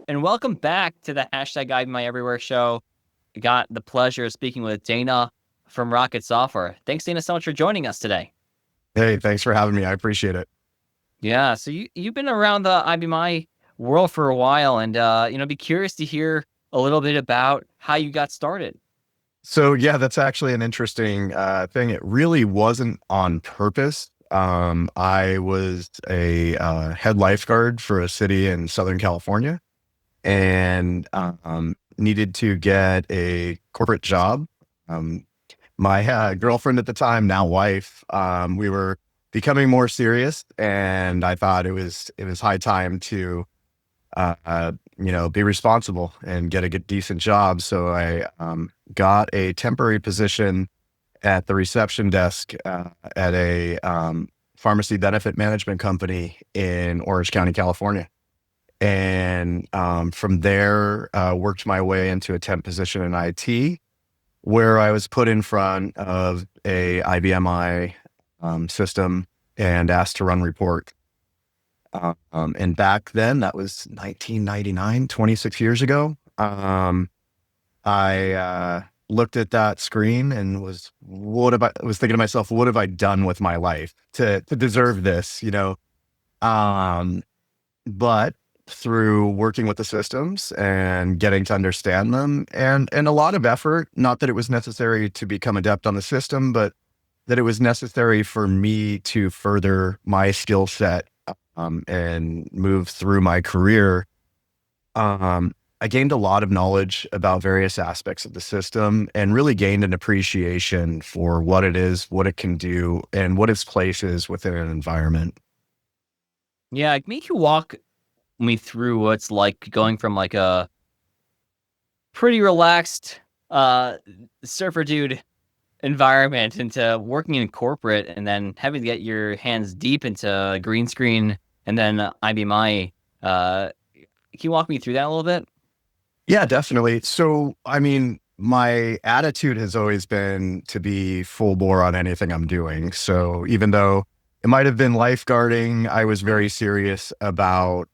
and welcome back to the hashtag Guide My Everywhere show. I got the pleasure of speaking with Dana from Rocket Software. Thanks, Dana, so much for joining us today. Hey, thanks for having me. I appreciate it. Yeah, so you've been around the IBMI world for a while, and be curious to hear a little bit about how you got started. So yeah, that's actually an interesting thing. It really wasn't on purpose. I was a head lifeguard for a city in Southern California and needed to get a corporate job. Um, my girlfriend at the time, now wife, we were becoming more serious, and I thought it was high time to be responsible and get a good, decent job. So I got a temporary position at the reception desk at a pharmacy benefit management company in Orange County, California. And from there, worked my way into a temp position in IT, where I was put in front of a IBMI system and asked to run report. And back then, that was 1999, 26 years ago. I looked at that screen and was thinking to myself, what have I done with my life to deserve this, Um, but through working with the systems and getting to understand them and a lot of effort, not that it was necessary to become adept on the system, but that it was necessary for me to further my skill set and move through my career. I gained a lot of knowledge about various aspects of the system and really gained an appreciation for what it is, what it can do, and what its place is within an environment. Yeah, like, make you walk me through what's like going from like a pretty relaxed surfer dude environment into working in corporate and then having to get your hands deep into green screen and then IBMI. Can you walk me through that a little bit? Yeah, definitely. So, I mean, my attitude has always been to be full bore on anything I'm doing. So, even though it might have been lifeguarding, I was very serious about,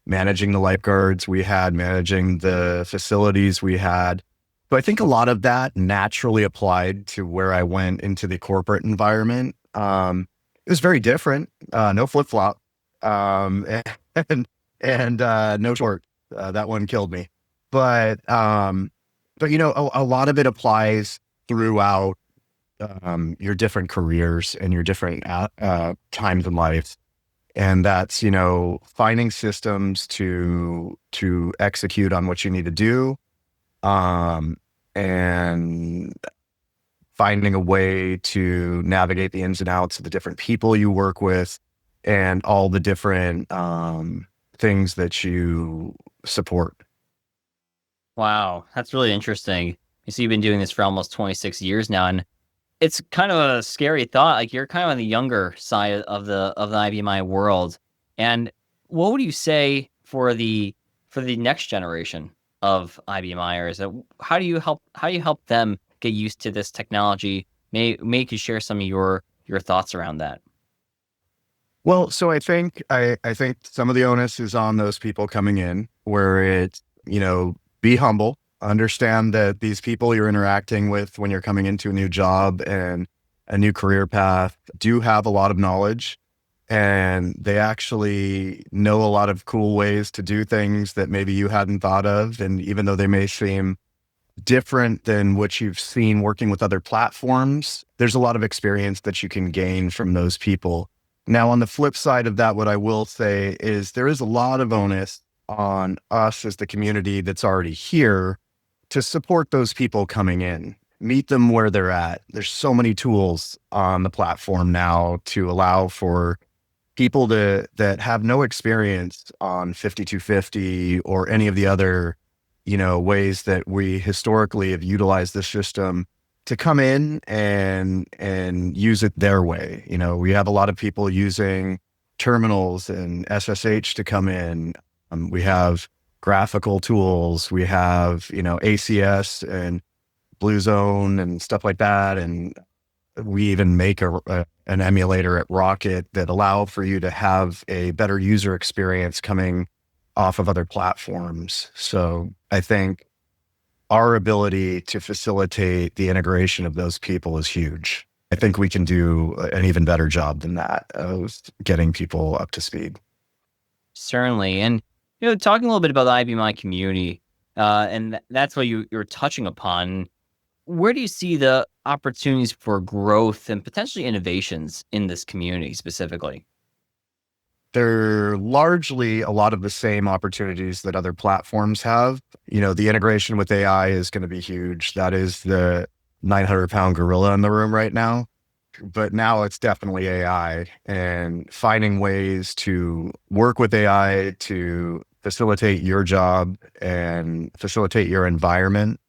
managing the lifeguards we had, managing the facilities we had. So, I think a lot of that naturally applied to where I went into the corporate environment. It was very different. No flip flop, um, and no short. That one killed me. But a lot of it applies throughout your different careers and your different times in life, and that's finding systems to execute on what you need to do, and finding a way to navigate the ins and outs of the different people you work with and all the different things that you support. Wow, that's really interesting. You see, you've been doing this for almost 26 years now, and it's kind of a scary thought. Like, you're kind of on the younger side of the IBMI world. And what would you say for the next generation of IBMIers? How do you help them get used to this technology? May you could share some of your thoughts around that. Well, so I think some of the onus is on those people coming in, where it's, be humble, understand that these people you're interacting with when you're coming into a new job and a new career path do have a lot of knowledge, and they actually know a lot of cool ways to do things that maybe you hadn't thought of. And even though they may seem different than what you've seen working with other platforms, there's a lot of experience that you can gain from those people. Now, on the flip side of that, what I will say is there is a lot of onus on us as the community that's already here to support those people coming in, meet them where they're at. There's so many tools on the platform now to allow for people that have no experience on 5250 or any of the other, ways that we historically have utilized the system to come in and use it their way. We have a lot of people using terminals and SSH to come in. We have graphical tools. We have, ACS and Blue Zone and stuff like that. And we even make an emulator at Rocket that allow for you to have a better user experience coming off of other platforms. So I think our ability to facilitate the integration of those people is huge. I think we can do an even better job than that of getting people up to speed. Certainly. And, talking a little bit about the IBMI community, and that's what you're touching upon. Where do you see the opportunities for growth and potentially innovations in this community specifically? They're largely a lot of the same opportunities that other platforms have. The integration with AI is going to be huge. That is the 900-pound gorilla in the room right now. But now it's definitely AI, and finding ways to work with AI to facilitate your job and facilitate your environment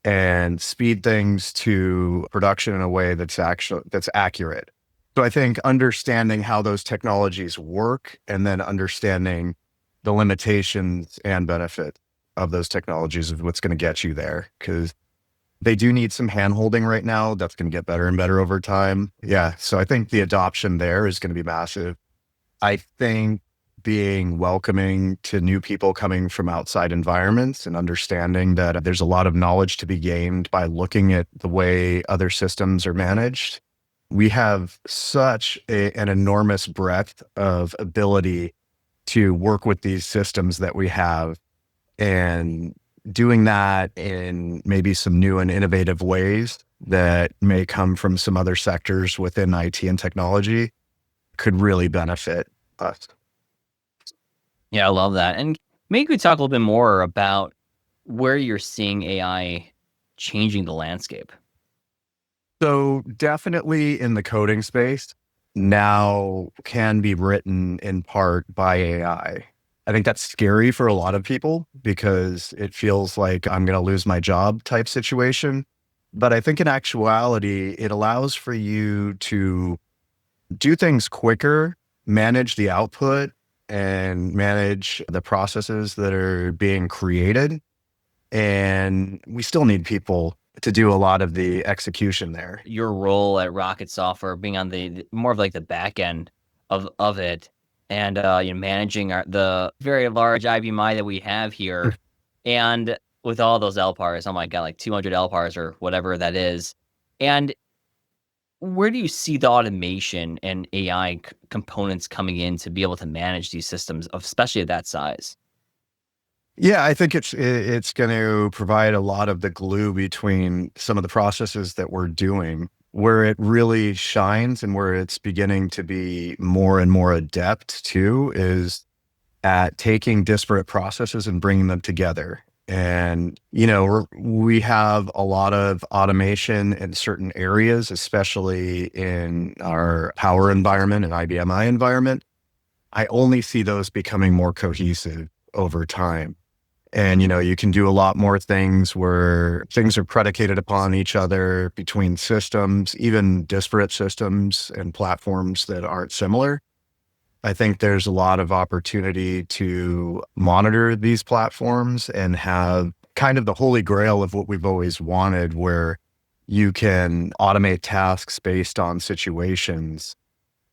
and speed things to production in a way that's accurate. So I think understanding how those technologies work and then understanding the limitations and benefits of those technologies is what's going to get you there, because they do need some handholding right now. That's going to get better and better over time. Yeah. So I think the adoption there is going to be massive. I think being welcoming to new people coming from outside environments and understanding that there's a lot of knowledge to be gained by looking at the way other systems are managed. We have such an enormous breadth of ability to work with these systems that we have, and doing that in maybe some new and innovative ways that may come from some other sectors within IT and technology could really benefit us. Yeah, I love that. And maybe we talk a little bit more about where you're seeing AI changing the landscape. So definitely in the coding space, now can be written in part by AI. I think that's scary for a lot of people because it feels like I'm going to lose my job type situation. But I think in actuality, it allows for you to do things quicker, manage the output, and manage the processes that are being created. And we still need people to do a lot of the execution there. Your role at Rocket Software being on the more of like the back end of it, and managing the very large IBMI that we have here, and with all those LPARS, oh my god, like 200 LPARS or whatever that is. And where do you see the automation and AI components coming in to be able to manage these systems, especially at that size? Yeah, I think it's going to provide a lot of the glue between some of the processes that we're doing. Where it really shines and where it's beginning to be more and more adept to is at taking disparate processes and bringing them together. And, we have a lot of automation in certain areas, especially in our power environment and IBMI environment. I only see those becoming more cohesive over time. And, you can do a lot more things where things are predicated upon each other between systems, even disparate systems and platforms that aren't similar. I think there's a lot of opportunity to monitor these platforms and have kind of the holy grail of what we've always wanted, where you can automate tasks based on situations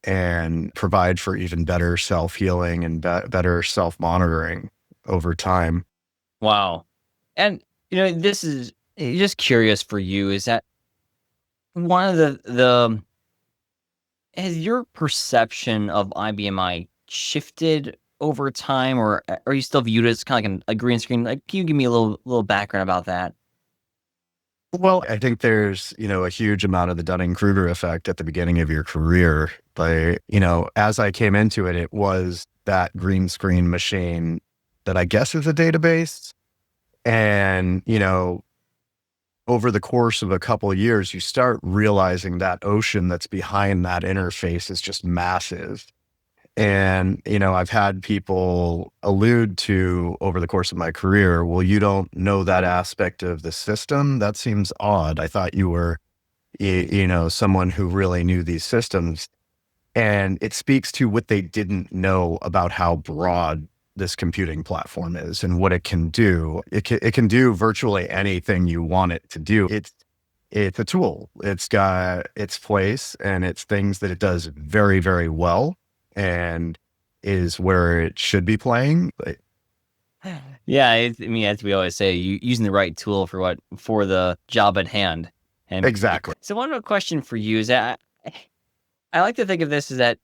and provide for even better self-healing and better self-monitoring over time. Wow. And this is just curious for you, is that one of the has your perception of IBMI shifted over time, or are you still viewed as kind of like a green screen? Like, can you give me a little background about that? Well, I think there's, a huge amount of the Dunning-Kruger effect at the beginning of your career. But, as I came into it, it was that green screen machine that I guess is a database. And, over the course of a couple of years, you start realizing that ocean that's behind that interface is just massive. And, I've had people allude to over the course of my career, well, you don't know that aspect of the system. That seems odd. I thought you were, someone who really knew these systems. And it speaks to what they didn't know about how broad this computing platform is and what it can do. It can do virtually anything you want it to do. It's a tool. It's got its place and it's things that it does very, very well and is where it should be playing. But Yeah, I mean, as we always say, using the right tool for the job at hand. And Exactly. so, one question for you is that I like to think of this as that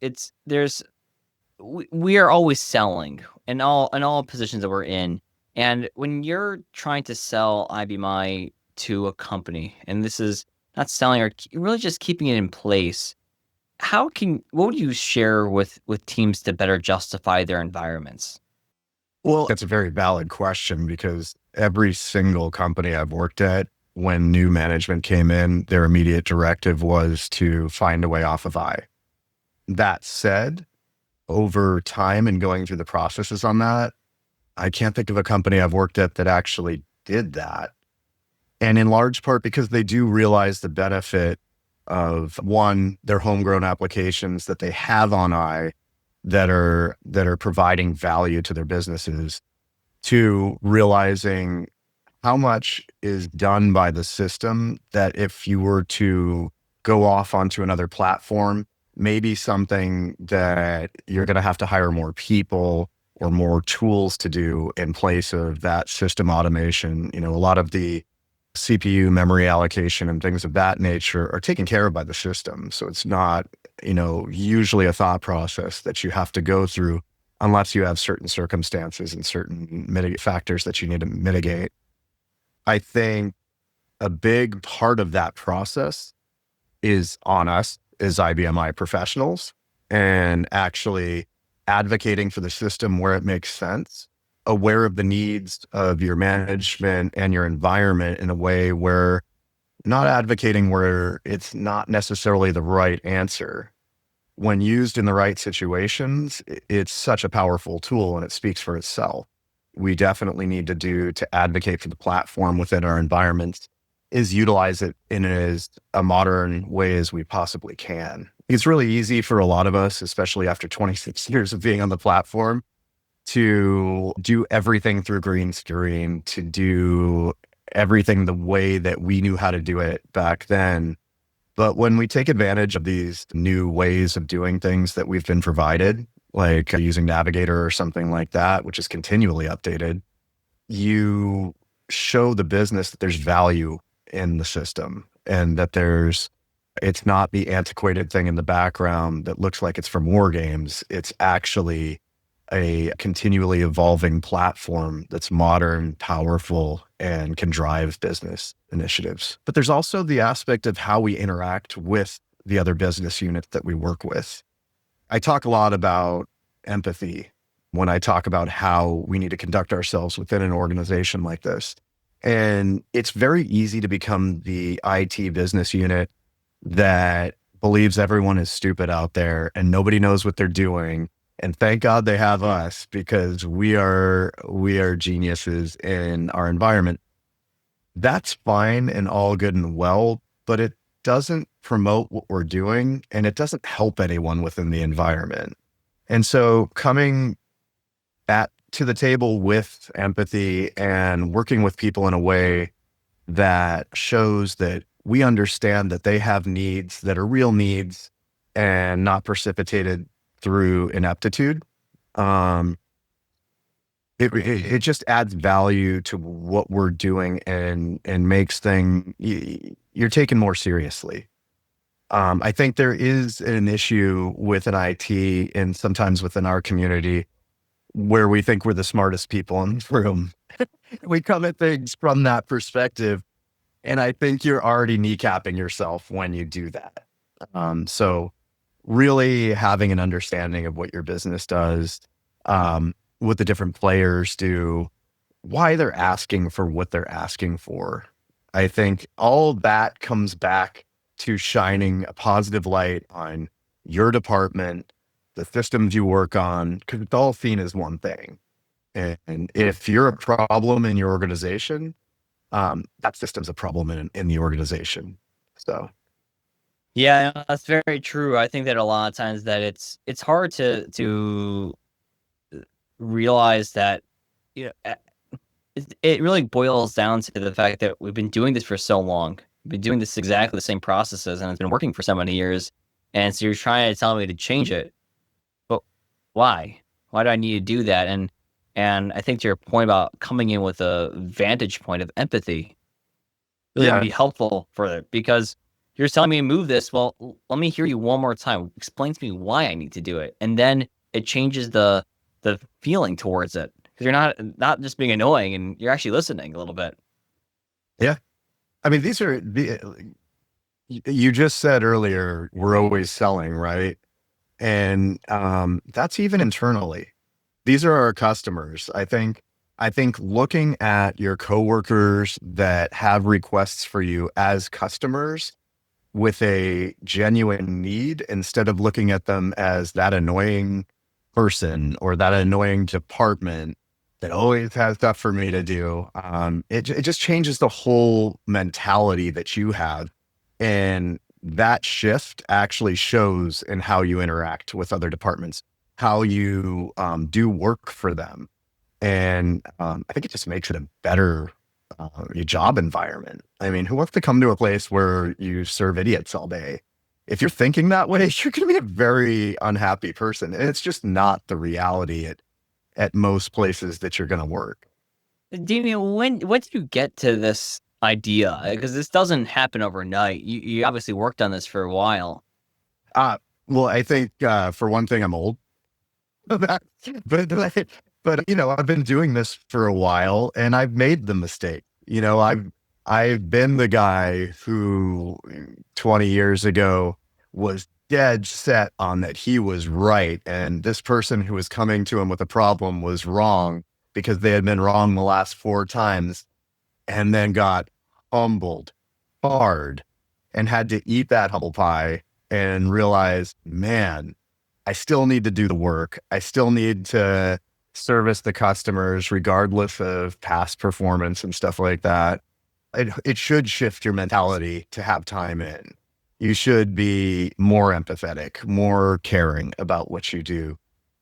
we are always selling in all positions that we're in, and when you're trying to sell IBMI to a company, and this is not selling or really just keeping it in place, what would you share with teams to better justify their environments? Well, that's a very valid question because every single company I've worked at, when new management came in, their immediate directive was to find a way off of I. That said, over time and going through the processes on that, I can't think of a company I've worked at that actually did that. And in large part because they do realize the benefit of one, their homegrown applications that they have on I that are providing value to their businesses. Two, realizing how much is done by the system that if you were to go off onto another platform, maybe something that you're going to have to hire more people or more tools to do in place of that system automation. A lot of the CPU memory allocation and things of that nature are taken care of by the system. So it's not, usually a thought process that you have to go through unless you have certain circumstances and certain factors that you need to mitigate. I think a big part of that process is on us as IBMI professionals and actually advocating for the system where it makes sense, aware of the needs of your management and your environment in a way where not advocating where it's not necessarily the right answer. When used in the right situations, it's such a powerful tool and it speaks for itself. We definitely need to advocate for the platform within our environments is utilize it in as a modern way as we possibly can. It's really easy for a lot of us, especially after 26 years of being on the platform, to do everything through green screen, to do everything the way that we knew how to do it back then. But when we take advantage of these new ways of doing things that we've been provided, like using Navigator or something like that, which is continually updated, you show the business that there's value in the system and that it's not the antiquated thing in the background that looks like it's from war games. It's actually a continually evolving platform that's modern, powerful, and can drive business initiatives. But there's also the aspect of how we interact with the other business units that we work with. I talk a lot about empathy when I talk about how we need to conduct ourselves within an organization like this. And it's very easy to become the IT business unit that believes everyone is stupid out there and nobody knows what they're doing. And thank God they have us because we are geniuses in our environment. That's fine and all good and well, but it doesn't promote what we're doing and it doesn't help anyone within the environment. And so coming to the table with empathy and working with people in a way that shows that we understand that they have needs that are real needs and not precipitated through ineptitude. It just adds value to what we're doing and makes you're taken more seriously. I think there is an issue with an IT and sometimes within our community where we think we're the smartest people in the room. We come at things from that perspective. And I think you're already kneecapping yourself when you do that. So really having an understanding of what your business does, what the different players do, why they're asking for what they're asking for. I think all that comes back to shining a positive light on your department, the systems you work on, because it's all seen as one thing. And if you're a problem in your organization, that system's a problem in the organization. So. Yeah, that's very true. I think that a lot of times that it's hard to realize that, you know, it really boils down to the fact that we've been doing this for so long. We've been doing this exactly the same processes, and it's been working for so many years. And so you're trying to tell me to change it, but why? Why do I need to do that? And And I think to your point about coming in with a vantage point of empathy really going to Yeah. be helpful for it, because you're telling me to move this. Well, let me hear you one more time. Explain to me why I need to do it. And then it changes the feeling towards it, because you're not just being annoying, and you're actually listening a little bit. Yeah. I mean, these are you just said earlier, we're always selling, right? And that's even internally. These are our customers. I think looking at your coworkers that have requests for you as customers with a genuine need, instead of looking at them as that annoying person or that annoying department that always has stuff for me to do. It just changes the whole mentality that you have. And that shift actually shows in how you interact with other departments, how you do work for them. And I think it just makes it a better job environment. I mean, who wants to come to a place where you serve idiots all day? If you're thinking that way, you're going to be a very unhappy person. And it's just not the reality at most places that you're going to work. Damien, when did you get to this idea? Because this doesn't happen overnight. You obviously worked on this for a while. Uh, well, I think for one thing, I'm old. but, but I've been doing this for a while and I've made the mistake. I've been the guy who 20 years ago was dead set on that he was right. And this person who was coming to him with a problem was wrong because they had been wrong the last 4 times, and then got humbled hard and had to eat that humble pie and realize, man, I still need to do the work. I still need to service the customers regardless of past performance and stuff like that. It should shift your mentality to have time in. You should be more empathetic, more caring about what you do,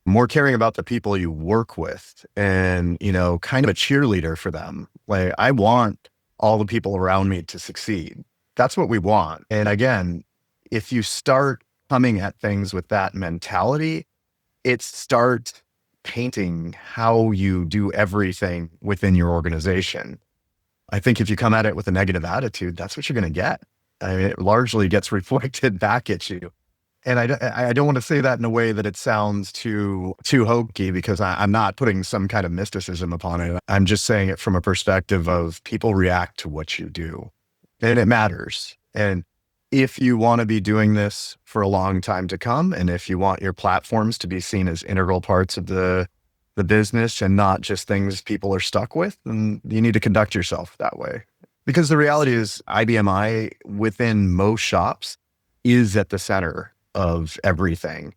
more caring about the people you work with, and, kind of a cheerleader for them. Like, I want all the people around me to succeed. That's what we want. And again, if you start coming at things with that mentality, it starts painting how you do everything within your organization. I think if you come at it with a negative attitude, that's what you're going to get. I mean, it largely gets reflected back at you. And I don't want to say that in a way that it sounds too hokey, because I'm not putting some kind of mysticism upon it. I'm just saying it from a perspective of people react to what you do, and it matters. And if you want to be doing this for a long time to come, and if you want your platforms to be seen as integral parts of the business and not just things people are stuck with, then you need to conduct yourself that way. Because the reality is, IBMI within most shops is at the center of everything.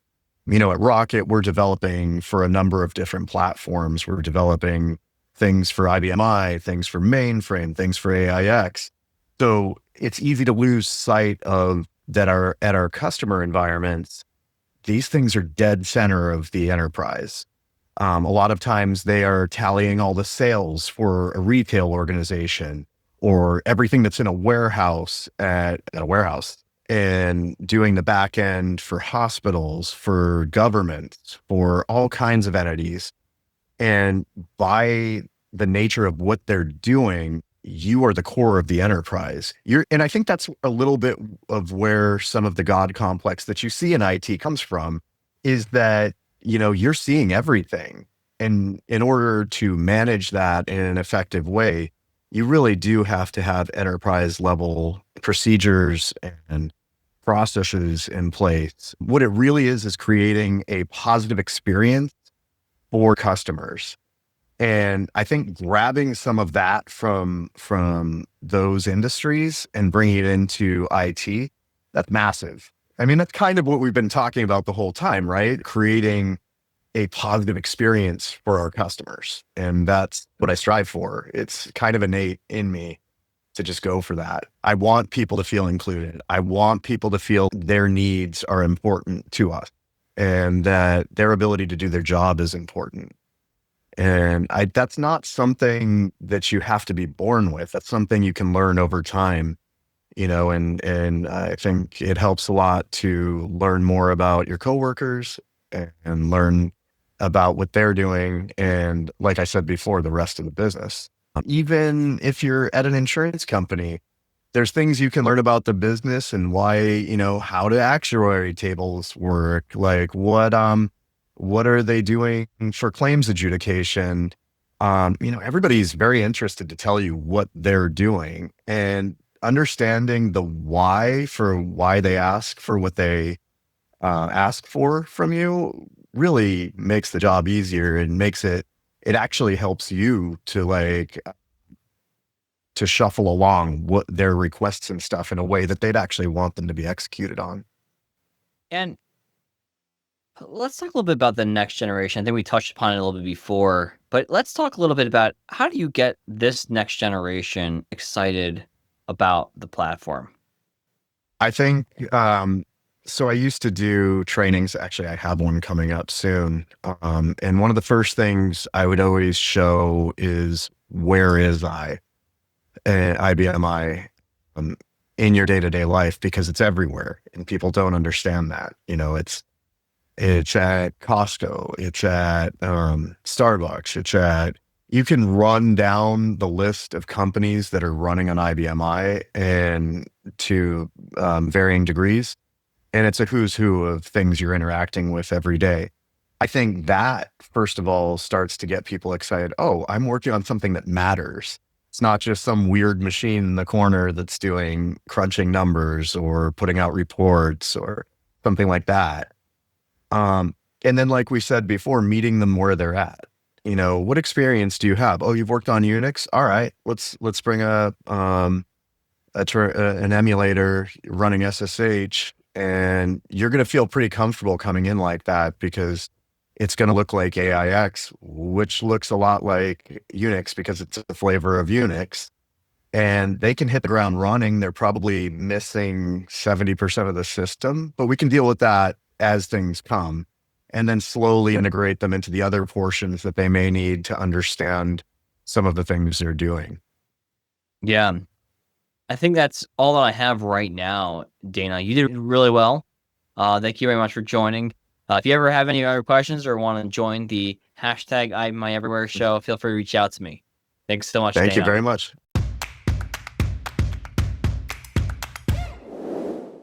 At Rocket, we're developing for a number of different platforms. We're developing things for IBMI, things for mainframe, things for AIX. So it's easy to lose sight of that at our customer environments. These things are dead center of the enterprise. A lot of times they are tallying all the sales for a retail organization, or everything that's in a warehouse at a warehouse, and doing the back end for hospitals, for governments, for all kinds of entities. And by the nature of what they're doing, you are the core of the enterprise. And I think that's a little bit of where some of the God complex that you see in IT comes from, is that, you're seeing everything. And in order to manage that in an effective way, you really do have to have enterprise level procedures and processes in place. What it really is creating a positive experience for customers. And I think grabbing some of that from those industries and bringing it into IT, that's massive. I mean, that's kind of what we've been talking about the whole time, right? Creating a positive experience for our customers. And that's what I strive for. It's kind of innate in me to just go for that. I want people to feel included. I want people to feel their needs are important to us and that their ability to do their job is important. And that's not something that you have to be born with. That's something you can learn over time, and I think it helps a lot to learn more about your coworkers and learn about what they're doing. And like I said before, the rest of the business. Even if you're at an insurance company, there's things you can learn about the business and why, how do actuary tables work? Like what are they doing for claims adjudication? Everybody's very interested to tell you what they're doing, and understanding the why for why they ask for what they ask for from you really makes the job easier and it actually helps you to to shuffle along what their requests and stuff in a way that they'd actually want them to be executed on. And let's talk a little bit about the next generation. I think we touched upon it a little bit before, but let's talk a little bit about how do you get this next generation excited about the platform? I think, so I used to do trainings. Actually, I have one coming up soon. And one of the first things I would always show is where is IBMI, in your day-to-day life, because it's everywhere and people don't understand that. It's at Costco, it's at Starbucks, you can run down the list of companies that are running on IBMI and to varying degrees. And it's a who's who of things you're interacting with every day. I think that, first of all, starts to get people excited. Oh, I'm working on something that matters. It's not just some weird machine in the corner that's doing crunching numbers or putting out reports or something like that. Um, and then, like we said before, meeting them where they're at. What experience do you have? Oh, you've worked on Unix. All right, let's bring an emulator running SSH, and you're going to feel pretty comfortable coming in like that because it's going to look like AIX, which looks a lot like Unix because it's a flavor of Unix. And they can hit the ground running. They're probably missing 70% of the system, but we can deal with that as things come and then slowly integrate them into the other portions that they may need to understand some of the things they're doing. Yeah, I think that's all that I have right now, Dana. You did really well. Thank you very much for joining. If you ever have any other questions or want to join the hashtag I My Everywhere show, feel free to reach out to me. Thanks so much, Thank you Dana. very much.